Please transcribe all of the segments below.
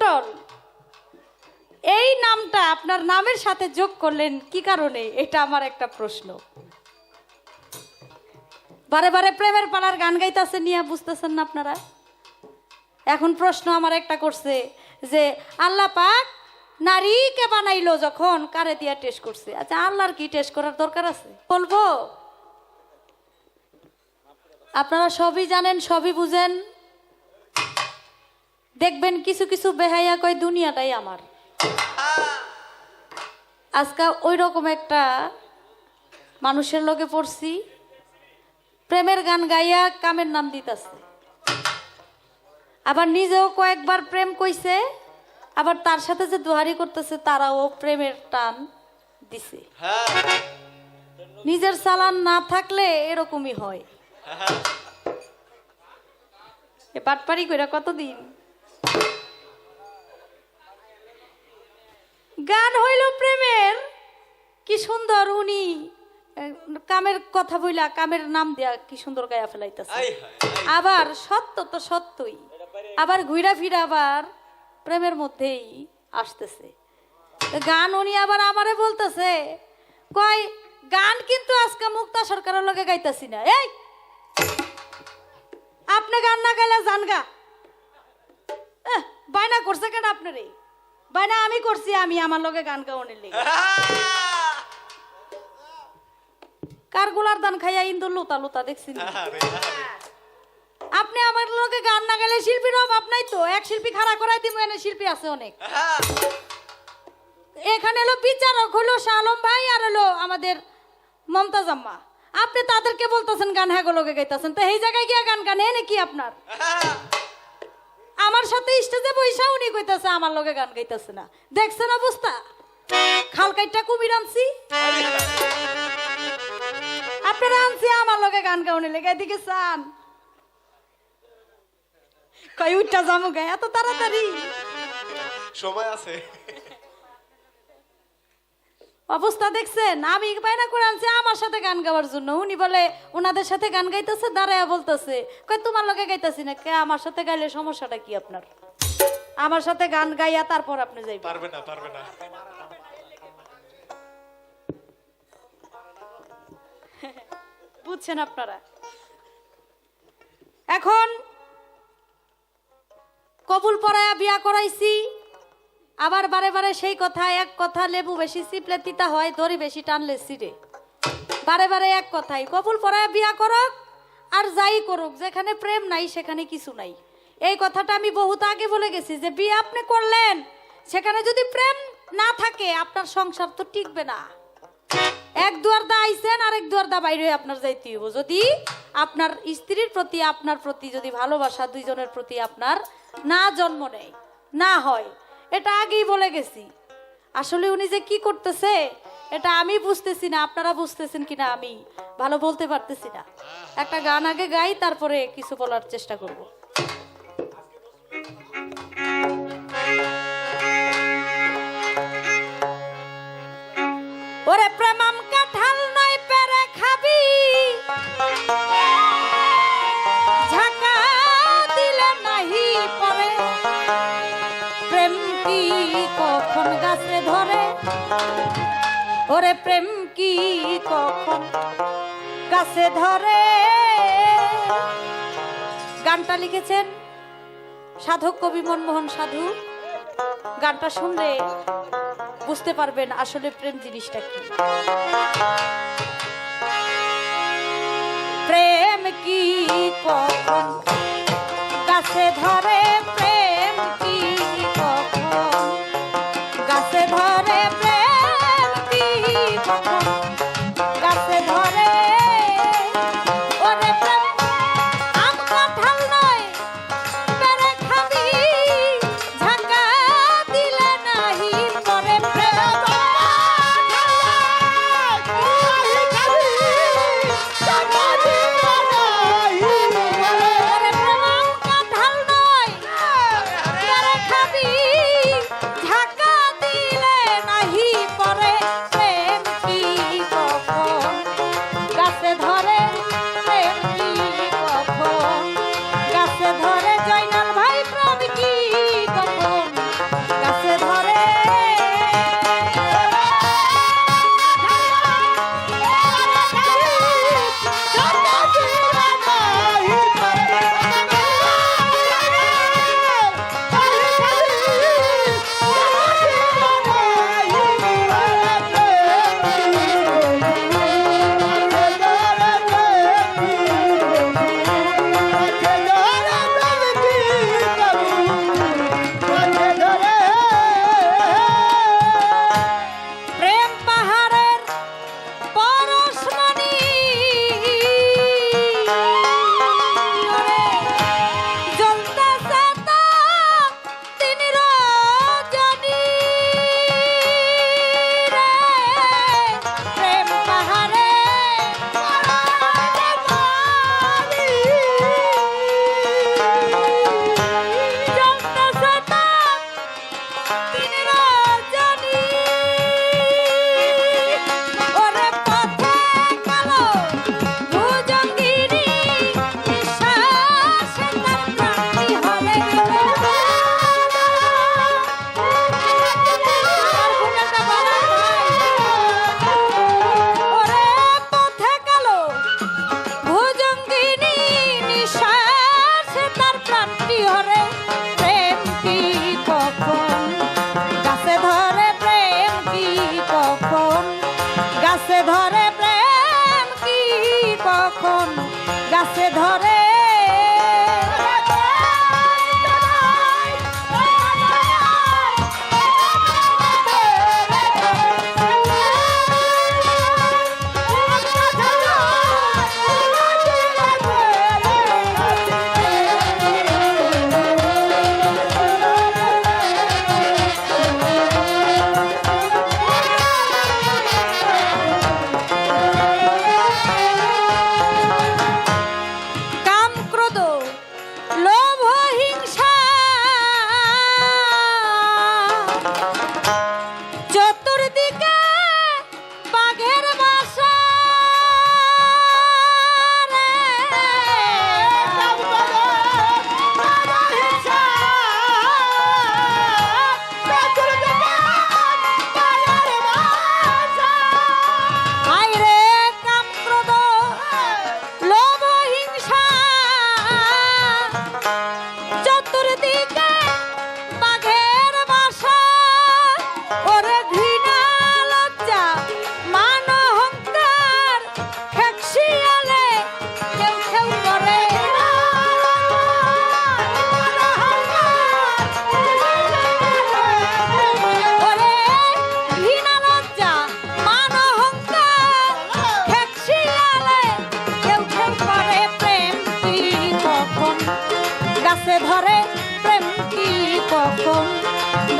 কাজল, এই নামটা আপনার নামের সাথে যোগ করলেন কি কারণে? এটা আমার একটা প্রশ্ন। বারে বারে প্রেমের পালার গান গাইতেছেন নিয়ে বুঝতেছেন না আপনারা? এখন প্রশ্ন আমার একটা করছে যে আল্লাহ পাক নারীকে বানাইলো যখন কারে দিয়া টেস্ট করছে? আচ্ছা, আল্লাহর কি টেস্ট করার দরকার আছে? বলবো, আপনারা সবই জানেন, সবই বুঝেন। দেখবেন কিছু কিছু বেহাইয়া কয় দুনিয়াটাই আমার। আজকে ওই রকম একটা মানুষের লগে পড়ছি, প্রেমের গান গাইয়া কামের নাম দিতেছে, আবার নিজেও কয়েকবার প্রেম কইছে, আবার তার সাথে যে দুহারি করতেছে তারাও প্রেমের টান দিছে। নিজের চালান না থাকলে এরকমই হয়। বাটপারি কইরা কতদিন গান হইল প্রেমের, কি সুন্দর উনি কামের কথা বইলা কামের নাম দিয়া কি সুন্দর গায়া ফেলাইতেছে। আবার সত্য তো সত্যই, আবার ঘুরা ফিরা আবার প্রেমের মধ্যেই আসতেছে। গান উনি আবার আমারে বলতেছে, কয় গান কিন্তু আজকে মুক্তা সরকারের লগে গাইতেছি না। এই আপনি গান না গাইলে জান গা। বায়না করছে কেন আপনারে? বায়না আমি করছি, আমি আমার লগে গান গাওয়ানোর লেগে। কার গোলার দান খাইয়া ইন্দুর লুতা লুতা দেখছি। আপনি আমার লগে গান না গাইলে শিল্পীর অভাব নাই তো। এক শিল্পী খাড়া করাই দিব, এনে শিল্পী আছে অনেক। এখানে হলো বিচারক হলো শাহ আলম ভাই আর হলো আমাদের মমতাজ আম্মা। আপনি তাদেরকে বলতেছেন গান হ্যাঁ লগে গাইতেছেন, তো এই জায়গায় গিয়া গান গান নাকি আপনার? আমার সাথে স্টেজে বৈশা উনি কইতাছে আমার লগে গান গাইতেছে না। দেখছেন অবস্থা? খালকাইটা কুমির আনছি, আপনারা আনছি আমার লগে গান গাওয়ানোর লেগে। এদিকে চান কই উঠটা যামু গায়ে এত তাড়াতাড়ি? সময় আছে। অবস্থা দেখছেন? আমি বাইনা করে আনছি আমার সাথে গান গাওয়ার জন্য। উনি বলে ওনাদের সাথে গান গাইতেছে, দাঁড়ায়া বলতেছে কই তোমার লগে গাইতাছি না। কে আমার সাথে গাইলে সমস্যাটা কি আপনার? আমার সাথে গান গাইয়া তারপর আপনি যাইবেন। পারবে না, পারবে না। বুঝছেন আপনারা? এখন কবুল পড়ায়া বিয়া করাইছি, আবার বারে বারে সেই কথা, এক কথা লেবু বেশি চিপলে তিতা হয়, দড়ি বেশি টানলে ছিঁড়ে। বারে বারে এক কথাই, কবুল পড়ায়া বিয়া করুক আর যাই করুক, যেখানে প্রেম নাই সেখানে কিছু নাই। এই কথাটা আমি বহুত আগে বলে গেছি যে বিয়ে আপনি করলেন, সেখানে যদি প্রেম না থাকে আপনার সংসার তো টিকবে না। এক দুয়ার দা আইছেন আর এক দুয়ার দা বাইরে আপনার যাইতে হইব। যদি আপনার স্ত্রীর প্রতি, আপনার প্রতি যদি ভালোবাসা দুইজনের প্রতি আপনার না জন্ম নেয়, না হয়, এটা আগেই বলে গেছি। আসলে উনি যে কি করতেছে এটা আমি বুঝতেছি না, আপনারা বুঝতেছেন কিনা আমি ভালো বলতে পারতেছি না। একটা গান আগে গাই, তারপরে কিছু বলার চেষ্টা করব। ওরে প্রেমাম কাঁঠাল নয় পেরে খাবি, ঝাঁকা দিলে নাহি পরে। প্রেম কি কখন গাছে ধরে? ওরে প্রেম কি কখন গাছে ধরে? গানটা লিখেছেন সাধক কবি মনমোহন সাধু। গানটা শুনলে বুঝতে পারবেন আসলে প্রেম জিনিসটা কি। প্রেম কি কখন গাছে ধরে? প্রেম কি কখন গাছে ধরে? প্রেম কি কখন গাছে ধরে? ওরে প্রেম আম কাঁঠাল নয় পেরে খাবি, ঝাঁকা দিলে নাহি পরে। প্রেম ওরে প্রেম আম কাঁঠাল নয়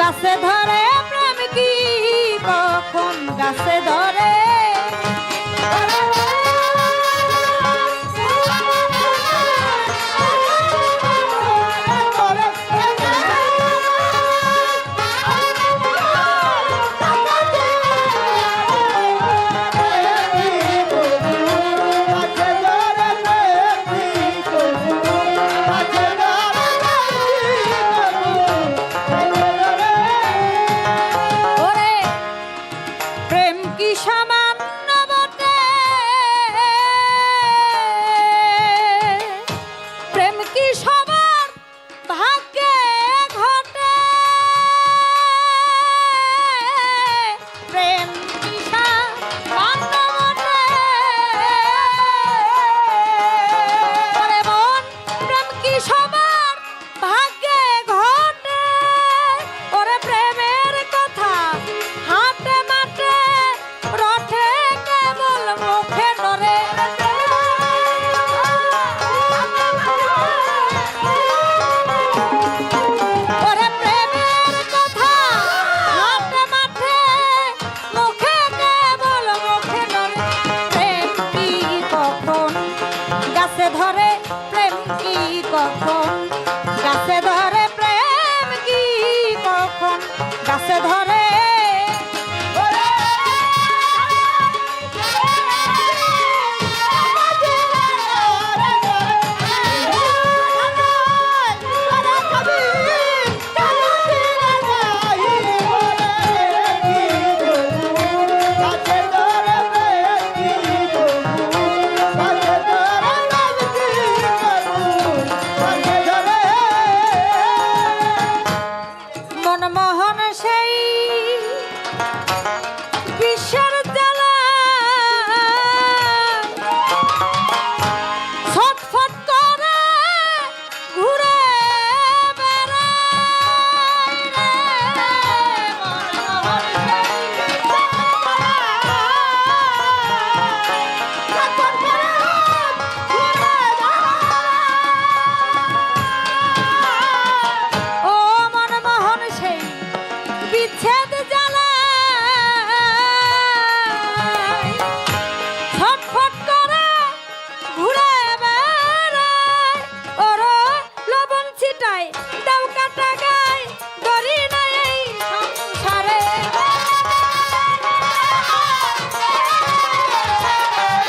গাছে ধরে প্রেম কি কখন গাছে ধরে গাছে ধরে মনমোহন সেই বিশ্বের জ্বালা ছটফট করে ঘুরে বেড়ায় রে মনমোহন ও মনমোহন সেই বিচ্ছেদ জ্বালায় ছটফট করে ঘুরে বেড়ায় ওর লবণ ছিটায় দাও কাটা গায় দড়ি নাই এই সংসারে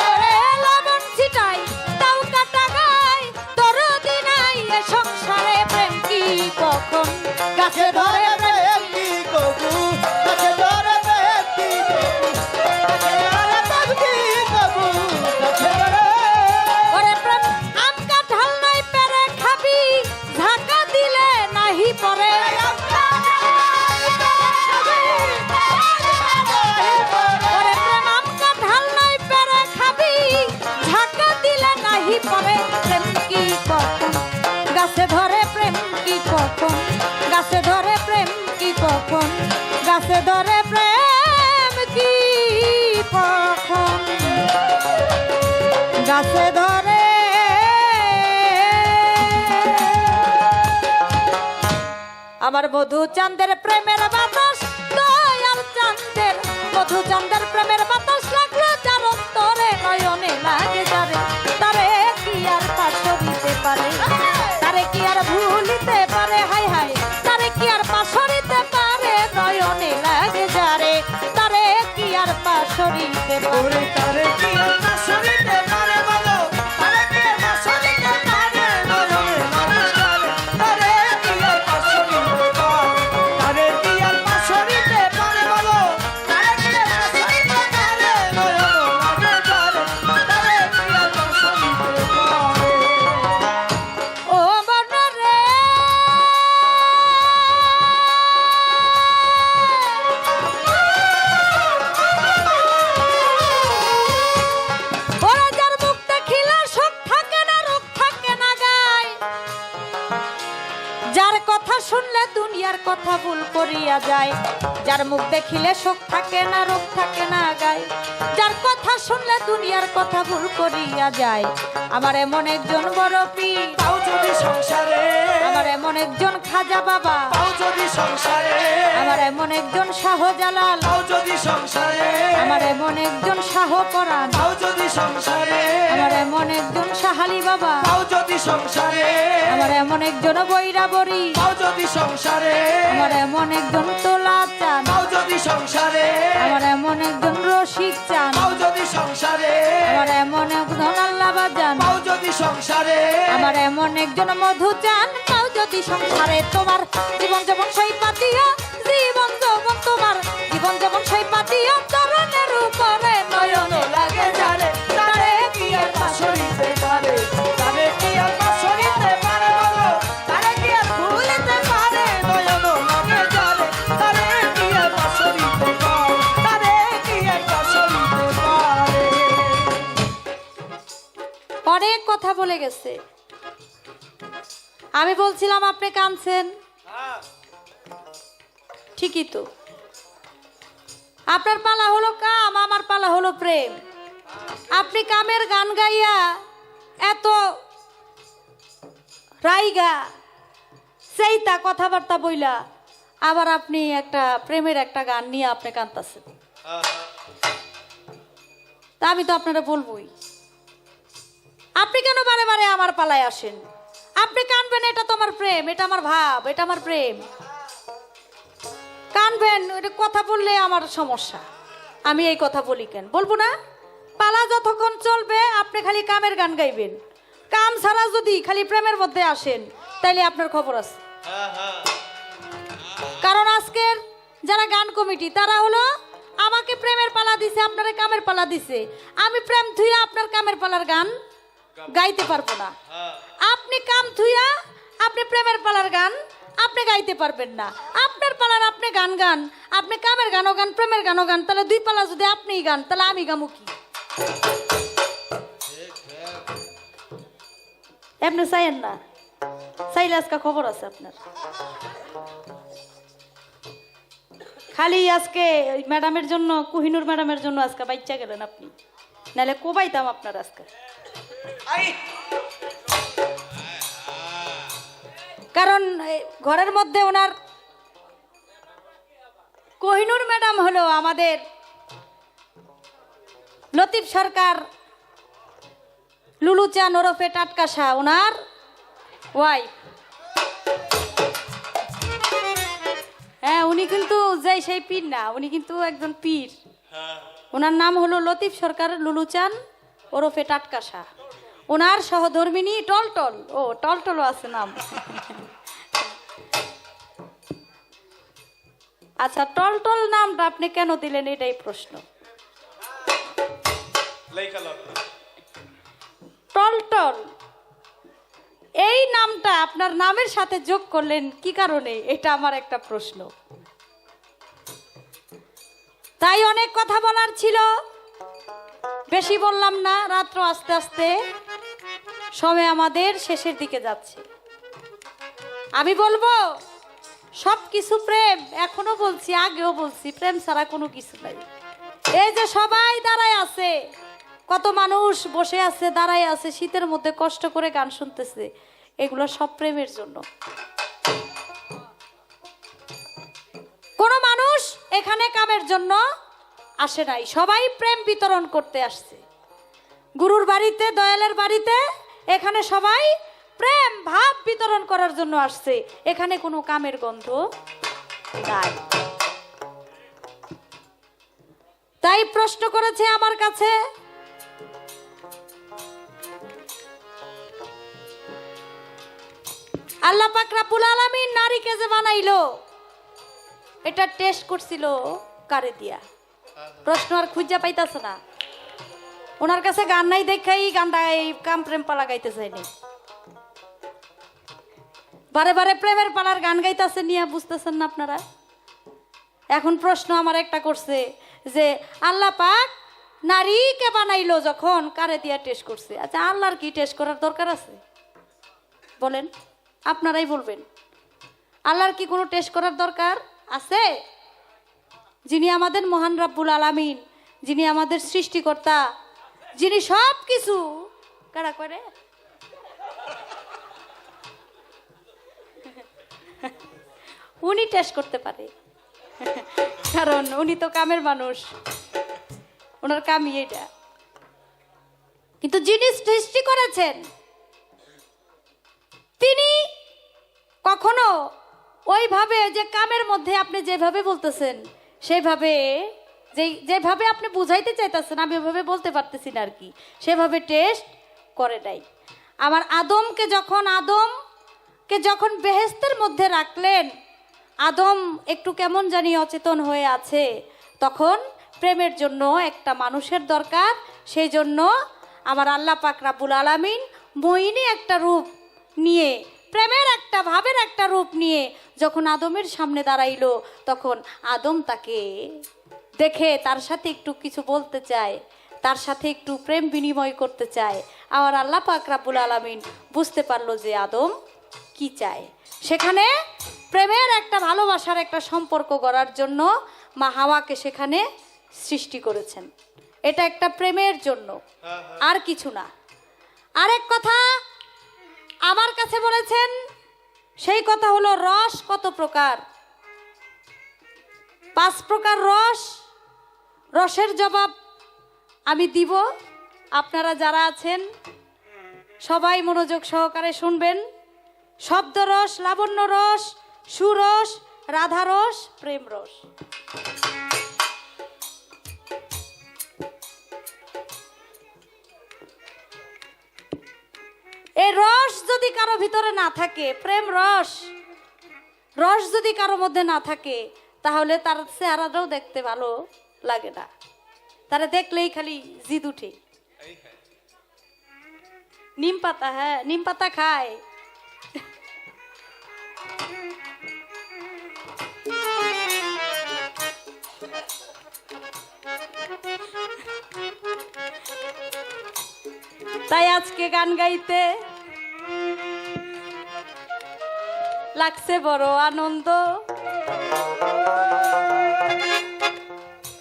ওরে লবণ ছিটায় দাও কাটা গায় দরদি নাই এ সংসারে প্রেম কি কখন গাছে ধরে গাছে ধরে প্রেম কি কখন গাছে ধরে প্রেম কি কখন গাছে ধরে প্রেম কি কখন গাছে ধরে আমার মধু চাঁদের প্রেমের বাতাস দয়াল চাঁদের মধু চাঁদের প্রেমের বাতাস লাগলো যার অন্তরে নয়নে লাগে যারে তারে কি আর পাশো দিতে পারে তারে কি আর ভুলিতে পারে হাই হাই তারে কি আর পাশরিতে পারে নয়নে লাগে যারে তারে কি আর পাশরিতে পারে তারে কি আর পাশরিতে পারে বলো তারে কি আর পাশরিতে পারে নয়নে লাগে যারে তারে কি আর পাশরিতে পারে তারে কি আর পাশরিতে পারে বলো তারে কি আর পাশরিতে পারে নয়নে লাগে যারে তারে কি আর পাশরিতে পারে ও বনরে ওরা যার মুখ দেখিলে সুখ থাকে না রোগ থাকে না গায় যার কথা শুনলে দুনিয়ার কথা ভুল করিয়া যায় যার মুখ দেখিলে সুখ থাকে না রোগ থাকে না গায় যার কথা শুনলে দুনিয়ার কথা ভুল করিয়া যায় আমার এমন একজন বড় পীর যদি সংসারে আমার এমন একজন খাজা বাবা, পাও যদি সংসারে আমার এমন একজন শাহজালাল, পাও যদি সংসারে আমার এমন একজন শাহ পরাণ, পাও যদি সংসারে আমার এমন একজন শাহালি বাবা, পাও যদি সংসারে আমার এমন একজন বৈরাবরী, পাও যদি সংসারে আমার এমন একজন তোলা চান, পাও যদি সংসারে আমার এমন একজন রসিক চান, পাও যদি সংসারে আমার এমন একজন আল্লাহ বাজান, পাও যদি সংসারে আমার এমন একজন মধু চান, পাও যদি সংসারে তোমার জীবন যেমন সেই পাতিয়া, জীবন যেমন তোমার জীবন যেমন সেই পাতিয়া, চরণের উপরে নয়ন লাগে যারে, তারে কি আর পাশরিতে পারে তারে কি আর পাশরিতে পারে বলো তারে কি আর ভুলিতে পারে নয়ন লাগে যারে তারে কি আর পাশরিতে পারে তারে কি আর পাশরিতে পারে অনেক কথা বলে গেছে। আমি বলছিলাম আপনি কাঁদছেন, ঠিকই তো। আপনার পালা হলো কাম, আমার পালা হলো প্রেম। আপনি কামের গান গাইয়া এত রাইগা সেইটা কথাবার্তা বইলা, আবার আপনি একটা প্রেমের একটা গান নিয়ে আপনি কাঁদতেছেন। তা আমি তো আপনারা বলবোই, আপনি কেন বারে বারে আমার পালায় আসেন? আপনি কানবেন, এটা তো আমার প্রেম, এটা আমার ভাব, এটা আমার প্রেম। কানবেন, এটা কথা বললে আমার সমস্যা। আমি এই কথা বলি কেন বলবো না? পালা যতক্ষণ চলবে আপনি খালি কামের গান গাইবেন। কাম ছাড়া যদি খালি প্রেমের মধ্যে আসেন তাইলে আপনার খবর আছে। কারণ আজকের যারা গান কমিটি তারা হলো আমাকে প্রেমের পালা দিছে, আপনারা কামের পালা দিছে। আমি প্রেম থুইয়া আপনার কামের পালার গান গাইতে পারবো না। আপনি কাম থুইয়া আপনি প্রেমের পালার গান আপনি গাইতে পারবেন না। আপনার পালার আপনি গান গান, আপনি কামের গানও গান, প্রেমের গানও গান। তাহলে দুই পালা যদি আপনিই গান, তাহলে আমি গামু কি? আপনি চাইেন না, চাইলে আজকে খবর আছে আপনার। খালি আজকে ওই ম্যাডামের জন্য, কোহিনুর ম্যাডামের জন্য আজকে বাচ্চা গেলেন আপনি, নাহলে কোবাইতাম আপনার আজকে। কারণ ঘরের মধ্যে ওনার কোহিনুর ম্যাডাম হলো আমাদের লতিফ সরকার, লুলু চান ওরফে টাটকাশা, ওনার ওয়াইফ। হ্যাঁ, উনি কিন্তু যাই সেই পীর না, উনি কিন্তু একজন পীর। ওনার নাম হলো লতিফ সরকার, লুলু চান ওরফে টাটকাশা। ওনার সহধর্মিনী টলটল, ও টলটলও আছে নাম। আচ্ছা, টলটল নামটা আপনি কেন দিলেন এটাই প্রশ্ন। টলটল এই নামটা আপনার নামের সাথে যোগ করলেন কি কারণে, এটা আমার একটা প্রশ্ন। তাই অনেক কথা বলার ছিল, বেশি বললাম না। রাত্র আস্তে আস্তে সময় আমাদের শেষের দিকে যাচ্ছে। আমি বলবো সব কিছু প্রেম, এখনো বলছি, আগেও বলছি, প্রেম ছাড়া কোনো কিছু নাই। এই যে সবাই দাঁড়ায় আছে, কত মানুষ বসে আছে, দাঁড়ায় আছে, শীতের মধ্যে কষ্ট করে গান শুনতেছে, এগুলো সব প্রেমের জন্য। কোন মানুষ এখানে কামের জন্য আসে নাই, সবাই প্রেম বিতরণ করতে আসছে। গুরুর বাড়িতে, দয়ালের বাড়িতে, এখানে সবাই প্রেম ভাব বিতরণ করার জন্য আসছে। এখানে কোনো কামের গন্ধ নাই। তাই প্রশ্ন করেছে আমার কাছে, আল্লাহ পাক রব্বুল আলামিন নারীকে যে বানাইলো, এটা টেস্ট করছিল কারে দিয়া? প্রশ্ন আর খুঁজা পাইতাছে না। ওনার কাছে গান নাই দেখাই গানটা এই কাম প্রেম পালা গাইতে চাইনি। বারে বারে প্রেমের পালার গান গাইতেছে নিয়ে, বুঝতেছেন না আপনারা? এখন প্রশ্ন আমার একটা করছে যে আল্লাহ পাক নারীকে বানাইলো যখন, কারে দিয়া টেস্ট করছে? আচ্ছা, আল্লাহর কি টেস্ট করার দরকার আছে বলেন? আপনারাই বলবেন, আল্লাহর কি কোনো টেস্ট করার দরকার আছে? যিনি আমাদের মহান রব্বুল আলামিন, যিনি আমাদের সৃষ্টিকর্তা, যিনি সব কিছু কারা করে উনি টেস্ট করতে পারে, কারণ উনি তো কামের মানুষ, ওনার কামই এটা। কিন্তু যিনি সৃষ্টি করেছেন তিনি কখনো ওইভাবে যে কামের মধ্যে আপনি যেভাবে বলতেছেন সেভাবে, যেভাবে আপনি বুঝাইতে চাইতেছেন আমি ওইভাবে বলতে পারতেছি না আর কি, সেভাবে টেস্ট করে নাই। আমার আদমকে যখন বেহেশতের মধ্যে রাখলেন, আদম একটু কেমন জানি অচেতন হয়ে আছে, তখন প্রেমের জন্য একটা মানুষের দরকার। সেই জন্য আমার আল্লাহ পাক রাব্বুল আলামিন মোহিনী একটা রূপ নিয়ে, প্রেমের একটা ভাবের একটা রূপ নিয়ে যখন আদমের সামনে দাঁড়াইলো, তখন আদম তাকে দেখে তার সাথে একটু কিছু বলতে চায়, তার সাথে একটু প্রেম বিনিময় করতে চায়। আমার আল্লাহ পাক রাব্বুল আলামিন বুঝতে পারলো যে আদম কি চায়। সেখানে প্রেমের একটা ভালোবাসার একটা সম্পর্ক গড়ার জন্য মা হাওয়াকে সেখানে সৃষ্টি করেছেন। এটা একটা প্রেমের জন্য, আর কিছু না। আরেক কথা আমার কাছে বলেছেন, সেই কথা হলো রস কত প্রকার। 5 প্রকার রস। রসের জবাব আমি দিব, আপনারা যারা আছেন সবাই মনোযোগ সহকারে শুনবেন। শব্দরস, লাবণ্য রস, সুরস, রাধারস, প্রেম রস। এই রস যদি কারো ভিতরে না থাকে, প্রেম রস যদি কারো মধ্যে না থাকে, তাহলে তার চেহারাটাও দেখতে ভালো লাগে না, তারা দেখলেই খালি জিদ উঠে। নিম পাতা, হ্যাঁ নিম পাতা খায়। তাই আজকে গান গাইতে লাগছে বড় আনন্দ,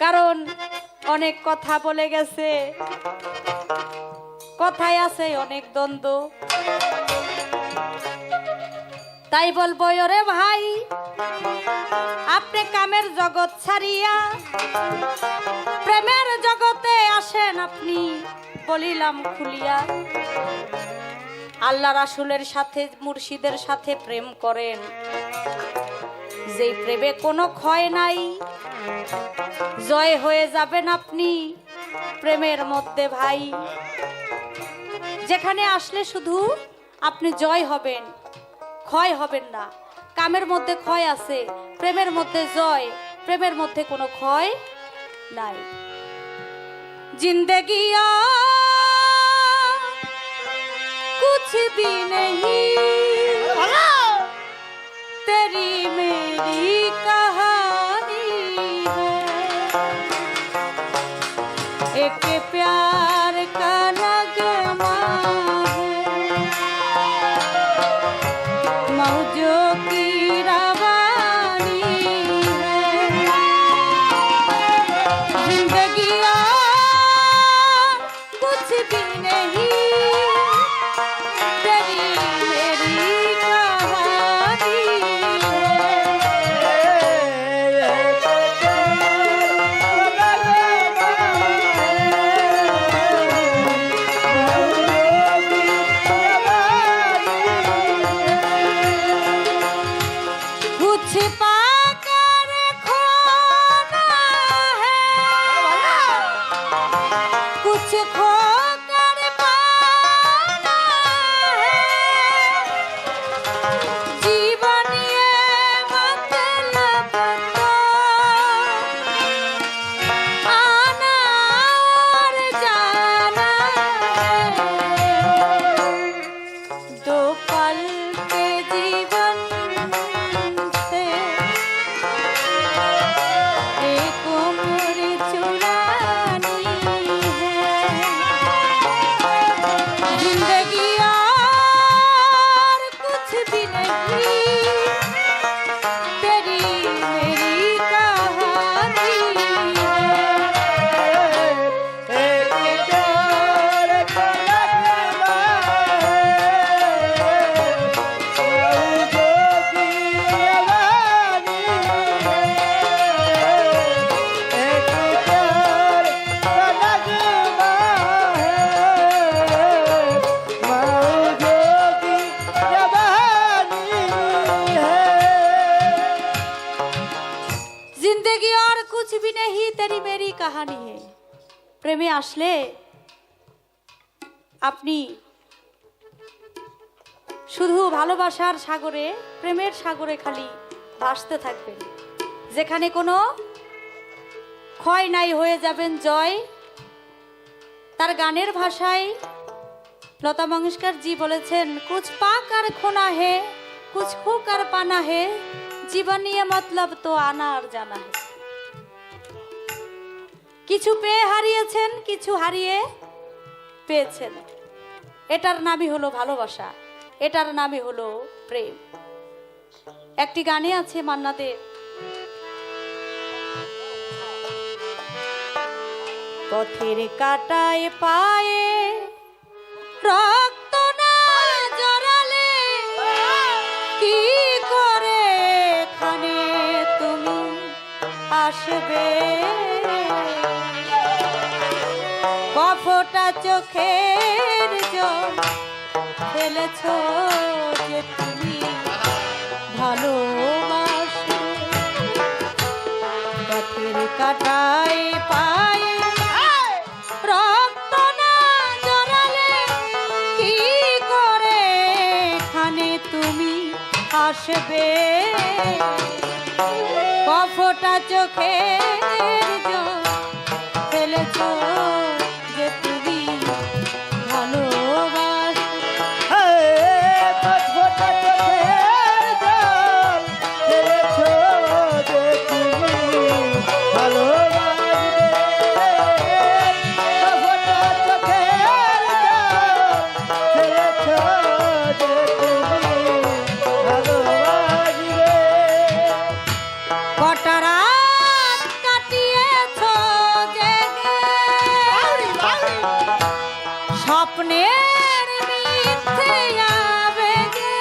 কারণ অনেক কথা বলে গেছে, কথায় আছে অনেক দ্বন্দ্ব। তাই বলবো ওরে ভাই, আপনি কামের জগৎ ছাড়িয়া প্রেমের জগতে আসেন আপনি, বলিলাম খুলিয়া। আল্লাহ রাসূলের সাথে, মুর্শিদের সাথে প্রেম করেন, যেই প্রেমে কোনো ক্ষয় নাই, জয় হয়ে যাবেন আপনি প্রেমের মধ্যে ভাই। যেখানে আসলে শুধু আপনি জয় হবেন, ক্ষয় হবেন না। কামের মধ্যে ক্ষয় আছে, প্রেমের মধ্যে জয়, প্রেমের মধ্যে কোনো ক্ষয় নাই। जिंदगिया कुछ भी नहीं, तेरी मेरी कहानी है, एक प्यार का नगमा है, मौजों की रवानी है। जिंदगिया कुछ भी नहीं, तेरी मेरी कहानी कुछ पाकर खोना है, कुछ खोकर पाना है, जीवन ये मतलब तो आना और जाना है, दो पल के जीवन से भी नहीं तेरी मेरी कहानी है। প্রেমে আসলে আপনি শুধু ভালোবাসার সাগরে, প্রেমের সাগরে খালি ভাসতে থাকবেন, যেখানে কোনো ক্ষয় নাই, হয়ে যাবেন জয়। তার গানের ভাষায় লতা মঙ্গেশকর জি বলেছেন, কুছ পাক আর খোনা হে, কুছ খুক আর পানা হে, জীবন নিয়ে মতলব তো আনা আর জানা হে। কিছু পেয়ে হারিয়েছেন, কিছু হারিয়ে পেয়েছেন। এটার নামই হলো ভালোবাসা, এটার নামই হলো প্রেম। একটি গানে আছে মান্না দে, পথের কাটায় পায়ে রক্ত না জড়ালে কি করে এখানে তুমি আসবে, কফটা চোখের জল ফেলেছ যে তুমি ভালোবাসো, পথের কাটায় পায়ে রক্ত না জড়ালে কি করে এখানে তুমি আসবে, কফটা চোখের জল ফেলেছ যে তুমি ভালোবাসো। কটা রাত কাটিয়েছ জেগে, স্বপ্নের মিথ্যে আবেগে,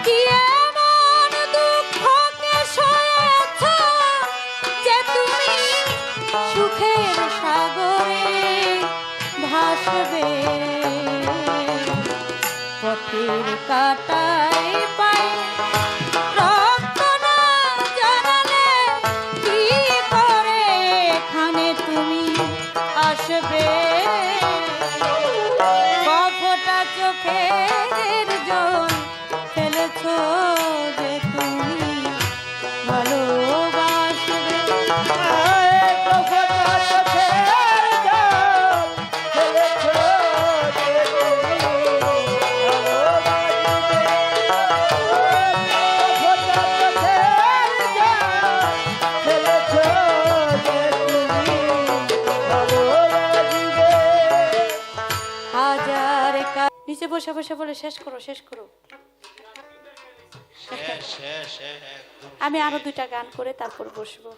কি এমন দুঃখকে সয়েছ যে তুমি সুখের সাগরে ভাসবে, পথের কাটায় পায়ে রক্ত না জড়ালে কি করে এখানে তুমি আসবে, কফটা চোখের জল ফেলেছ যে তুমি ভালোবাসবে। নিচে বসে বসে বলে শেষ করো, শেষ করো। শেষ শেষ শেষ একদম। আমি আরো দুইটা গান করে তারপর বসবো।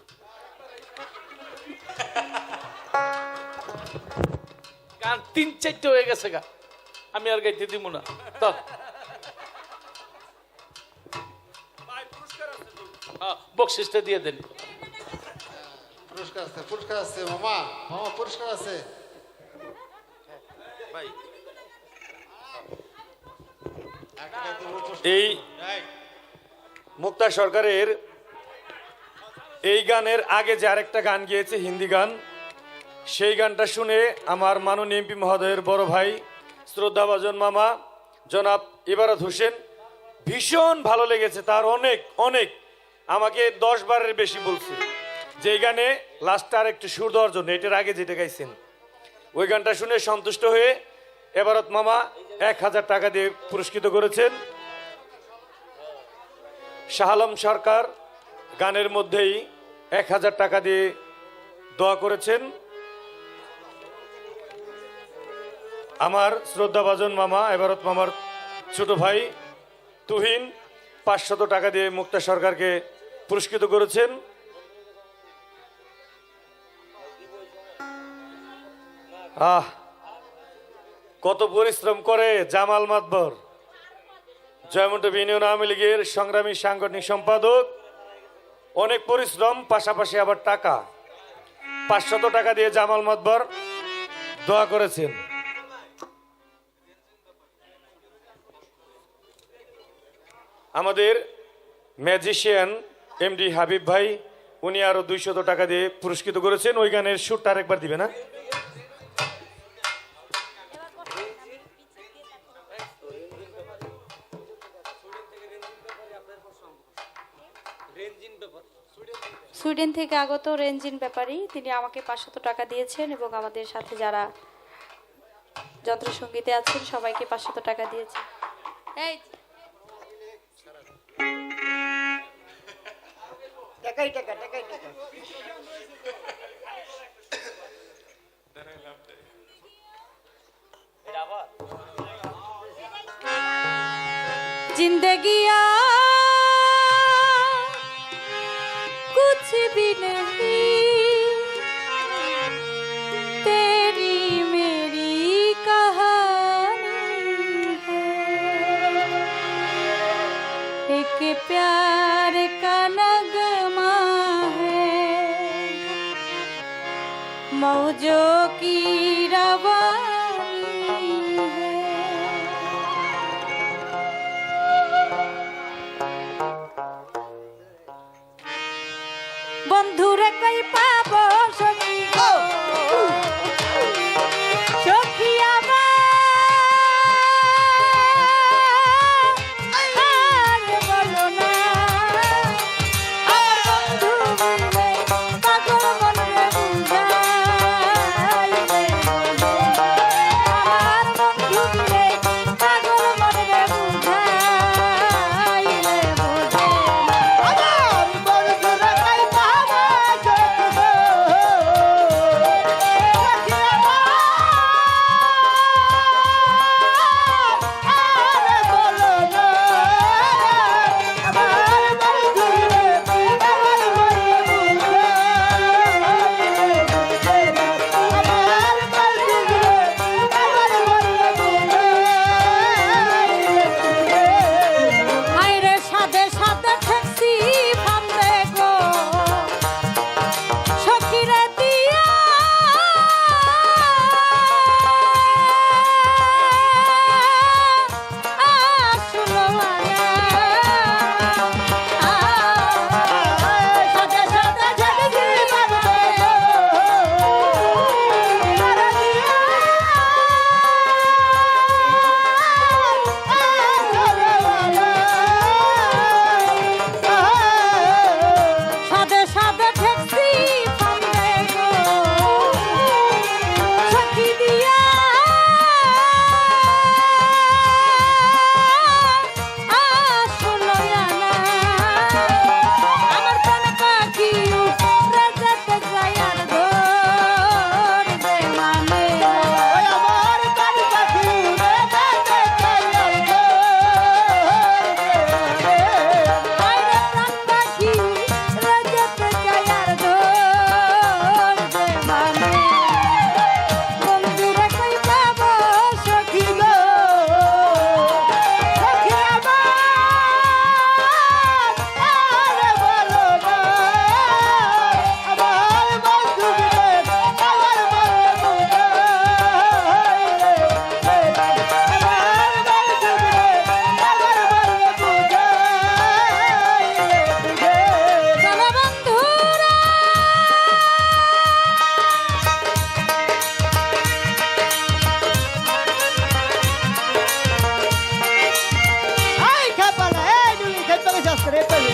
গান ৩-৪টে হয়ে গেছে গা, আমি আর গাইতে দিব না। তো বকশিসটা দিয়ে দেন। পুরস্কার আছে মামা, মামা পুরস্কার আছে। ভাই এই মুক্তা সরকারের এই গানের আগে যে আরেকটা গান গিয়েছে হিন্দি গান, সেই গানটা শুনে আমার মাননীয় এমপি মহোদয়ের বড় ভাই শ্রদ্ধাভাজন মামা জনাব ইবারত হোসেন ভীষণ ভালো লেগেছে। তার অনেক অনেক আমাকে 10 বারের বেশি বলছে যে এই গানে লাস্টে আর একটু সুর দেওয়ার জন্য, এটার আগে যেটা গাইছেন ওই গানটা শুনে সন্তুষ্ট হয়ে এবারত মামা 1000 টাকা দিয়ে পুরস্কৃত করেছেন। শাহ আলম সরকার গানের মধ্যেই 1000 টাকা দিয়ে দোয়া করেছেন। আমার শ্রদ্ধাভাজন মামা এবারত মামার ছোট ভাই তুহিন 500 টাকা দিয়ে মুক্তা সরকারকে পুরস্কৃত করেছেন। কত পরিশ্রম করে জামাল মাতবর, জয়মন্টপ ইউনিয়ন আওয়ামী লীগের সংগ্রামী সাংগঠনিক সম্পাদক। অনেক পরিশ্রম, পাশাপাশি আবার টাকা 500 টাকা দিয়ে জামাল মাতবর দোয়া করেছেন। আমাদের ম্যাজিশিয়ান এমডি হাবিব ভাই, উনি আরো 200 টাকা দিয়ে পুরস্কৃত করেছেন। ওই গানের সুরটা আরেকবার দিবে না? সুইডেন থেকে আগত রেঞ্জিন ব্যাপারী, তিনি আমাকে 500 টাকা দিয়েছেন এবং আমাদের সাথে যারা যন্ত্রসঙ্গীতে আছেন সবাইকে 500 টাকা দিয়েছেন। এই টাকাই টাকা টাকাই টাকা जिंदगिया कुछ भी नहीं, तेरी मेरी कहानी है, एक प्यार का नगमा है, मौजों की रवानी है। বন্ধুরে কই পাবো সখী গো, সখী আমার বলো না, আমার বন্ধু মিলে পাগল মনে বুঝাইলে বোঝে, আমার বন্ধু মিলে পাগল মনে বুঝাইলে বোঝে। আমার বন্ধুরা কই পাবো সখী গো, সখী আমার বলো না, আমার বন্ধু রে আমার মনে বুঝাইলে আমার বন্ধু রে আমার মনে বুঝাইলে আইরে সাদে সাদে ঠেকছি ফান্দে গো, সখীরে দিয়া আসলো মায়া, সাদে সাদে ঠেকছি ফান্দে গো, সাদে সাদে ঠেকছি ফান্দে গো, সখী দিয়া আসলো না, আমার প্রাণ পাখি উড়ে যেতে চায় আর ধরবে মানে, ওই আমার প্রাণ পাখি উড়ে যেতে চায় আর আইরে প্রাণ পাখি উড়ে যেতে চায় আর ধরবে মানে, বন্ধুরে কই পাবো সখী গো, সখী আমার বলো না, আমার বন্ধু রে আমার মনে বুঝাইলে আমার বন্ধু রে আমার মনে বুঝাইলে চলো বন্ধুরা আই খাপালা এই দুলি খেতে শাস্ত্রে পেলে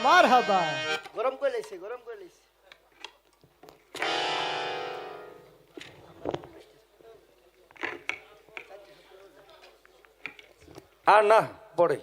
মার হাবা গরম করে লাইছে গরম করে লাইছে আর না পড়ে